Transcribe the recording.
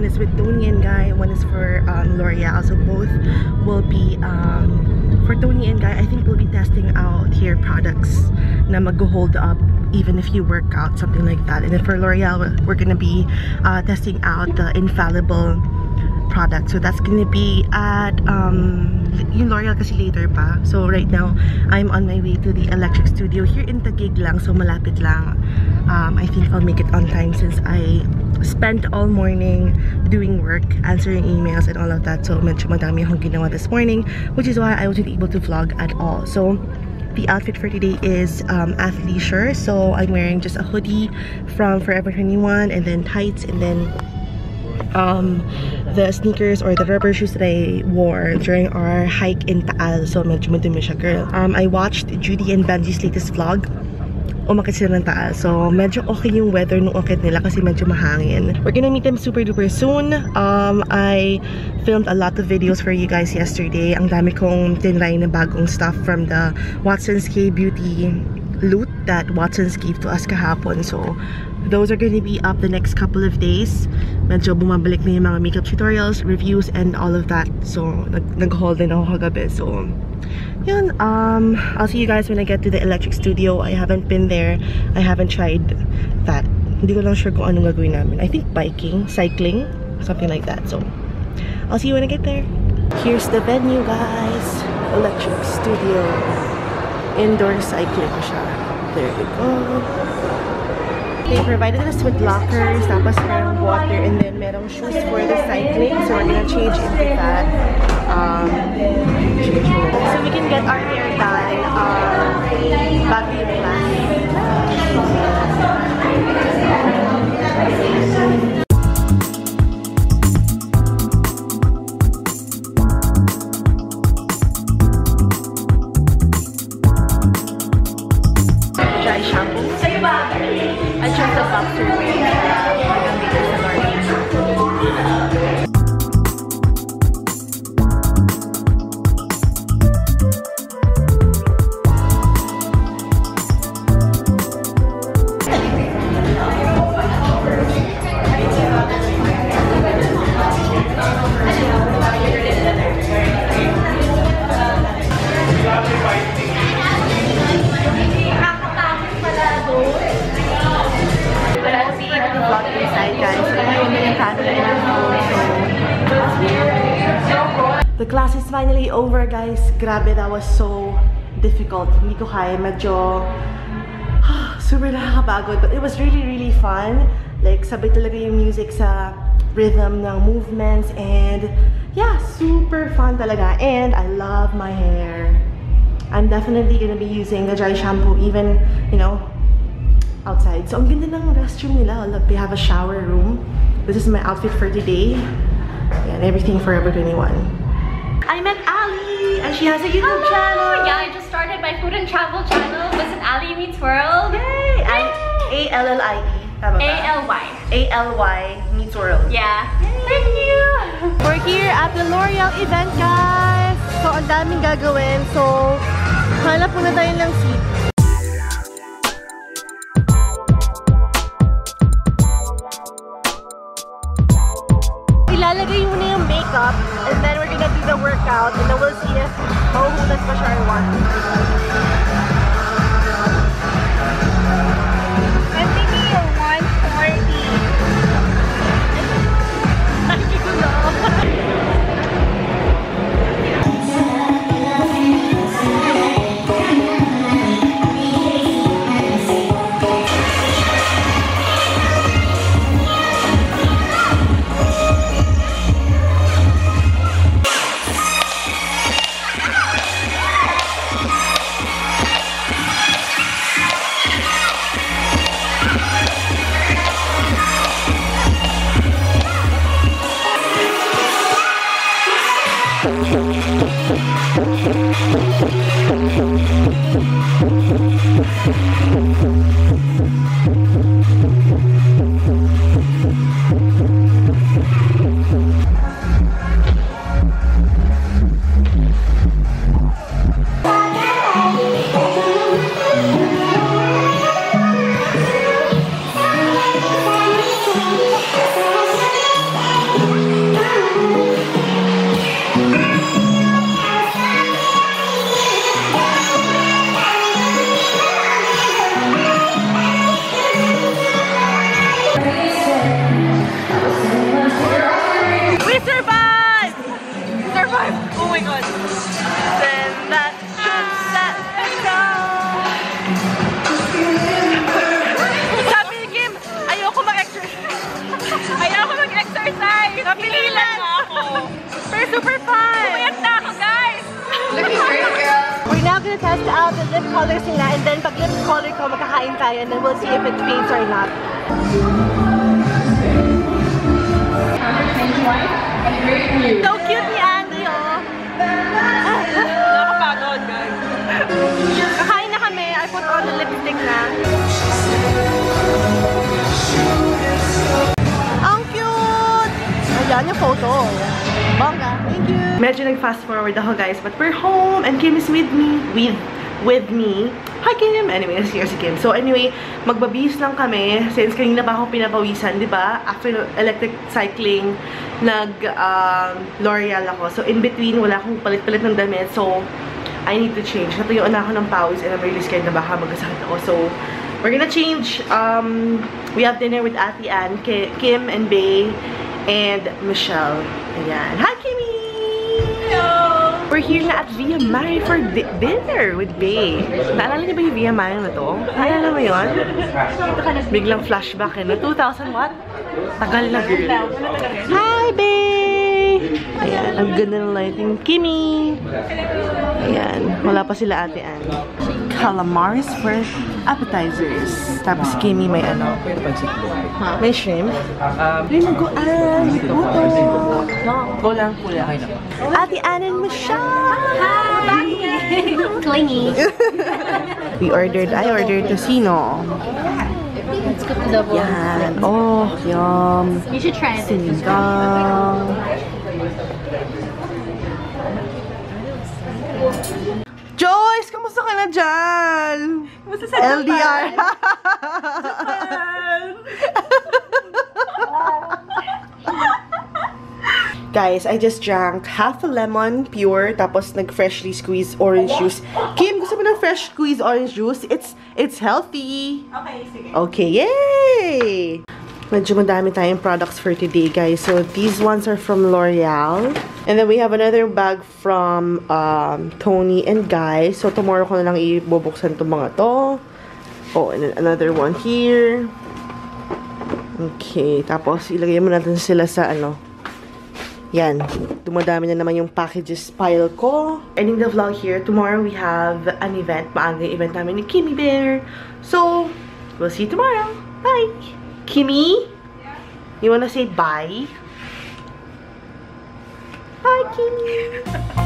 is with Toni and Guy, one is for L'Oreal. So both will be for Toni and Guy. I think we'll be testing out hair products na mag-hold up even if you work out, something like that. And then for L'Oreal, we're gonna be testing out the Infallible product. So that's gonna be at yung L'Oreal kasi later pa. So right now, I'm on my way to the Electric Studio here in Taguig lang. So malapit lang. I think I'll make it on time since I spent all morning doing work, answering emails and all of that. So medyo madami akong ginawa this morning, which is why I wasn't able to vlog at all. So the outfit for today is athleisure. So I'm wearing just a hoodie from Forever 21 and then tights, and then the sneakers or the rubber shoes that I wore during our hike in Taal. So medyo madumi siya, girl. I watched Judy and Benji's latest vlog. Umakit sila ng Taal. So medyo okay yung weather nung akit nila kasi medyo mahangin. We're gonna meet them super duper soon. I filmed a lot of videos for you guys yesterday. Ang dami kong tinry na bagong stuff from the Watson's K Beauty loot that Watson's gave to us kahapon. So those are going to be up the next couple of days. Medyo bumabalik na yung mga makeup tutorials, reviews, and all of that. So nag-haul din ako kagabi. So yun, I'll see you guys when I get to the Electric Studio. I haven't been there. I haven't tried that. Hindi ko lang sure kung anong gagawin namin. I think biking, cycling, something like that. So I'll see you when I get there. Here's the venue, guys. Electric Studio. Indoor cycling siya. There we go. They provided us with lockers, tapos merong water, and then merong shoes for the cycling. So we're gonna change into that. So we can get our hair done back in class. Dry shampoo. I chose the boxer range. The class is finally over, guys. Grabe, that was so difficult. Hindi ko kaya, medyo super nakakapagod. But it was really, really fun. Like, sabay talaga yung music sa rhythm ng movements. And yeah, super fun talaga. And I love my hair. I'm definitely gonna be using the dry shampoo even, you know, outside. So, ang ganda ng restroom nila. Look, they have a shower room. This is my outfit for today. And everything Forever 21. I met Ali, and she has a YouTube channel. Yeah, I just started my food and travel channel. Visit Ali Meets World. Yay! A-L-L-I-E. A-L-Y. A-L-Y Meets World. Yeah. Yay. Thank you! We're here at the L'Oreal event, guys. So, ang daming gagawin. So, hanap muna tayo ng seat. Ilalagay mo na yung makeup, and then we're gonna do the workout, and then we'll see if mahuhulas pa siya or what. I'm thinking of 140. I don't know. my god. Then that should let us go. Sabi ni Kim, ayoko mag-exercise. Ayoko mag-exercise! Napililan ako! Pero super fun. Pumayat na ako, guys! Looking great, girl. We're now gonna test out the lip colors nila, and then pag lip color ko, makakain tayo, and then we'll see if it fades or not. So cute ni Andy, oh! Nakapagod, guys. Kakain na kami. I put on the lipstick na. Ang cute! Ayan yung photo. Bongga. Thank you. Medyo nag-fast forward ako, guys, but we're home and Kim is with me. With me. Hi, Kim! Anyway, here's si Kim. So, anyway, magbabihis lang kami since kanina pa ako pinapawisan, di ba? After electric cycling, L'Oreal ako. So, in between, wala akong palit-palit ng damit. So, I need to change. Natuyuan na ako ng pawis and I'm really scared na baka magkasakit ako. So, we're gonna change. We have dinner with Ate Ann, Kim and Bay, and Michelle. Ayan. Hi, Kimmy! Hello! We're here na at Via Mare for dinner with Bay. Naalala niyo ba yung Via Mare na to? Naalala mo yun? Biglang flashback eh. No? 2000 what? Tagal na, girl. Hi, Bay! Ayan. Ang ganda ng lighting. Kimmy! Ayan. Wala pa sila Ate Ann. Calamars for appetizers. Tapos Kimmy may ano? May shrimp. Linuguan. Go lang. Ate Ann and Michelle. Hi! Clingy. I ordered tocino. Let's cook the double. Yan. Oh, yum. You should try it. Sinigang. Joyce, kamusta ka na dyan? Kamusta sa LDR. Guys, I just drank half a lemon pure, tapos nag-freshly squeezed orange juice. Kim, gusto mo ng fresh squeezed orange juice? It's healthy. Okay, sige. Okay, yay! Medyo madami tayong products for today, guys. So, these ones are from L'Oreal. And then we have another bag from Tony and Guy. So, tomorrow ko na lang ibubuksan itong mga to. Oh, and then another one here. Okay, tapos ilagay mo natin sila sa ano. Yan, dumadami na naman yung packages pile ko. Ending the vlog here. Tomorrow we have an event. Maaga yung event namin ni Kimmy Bear. So, we'll see you tomorrow. Bye! Kimmy? You wanna say bye? Bye, Kimmy!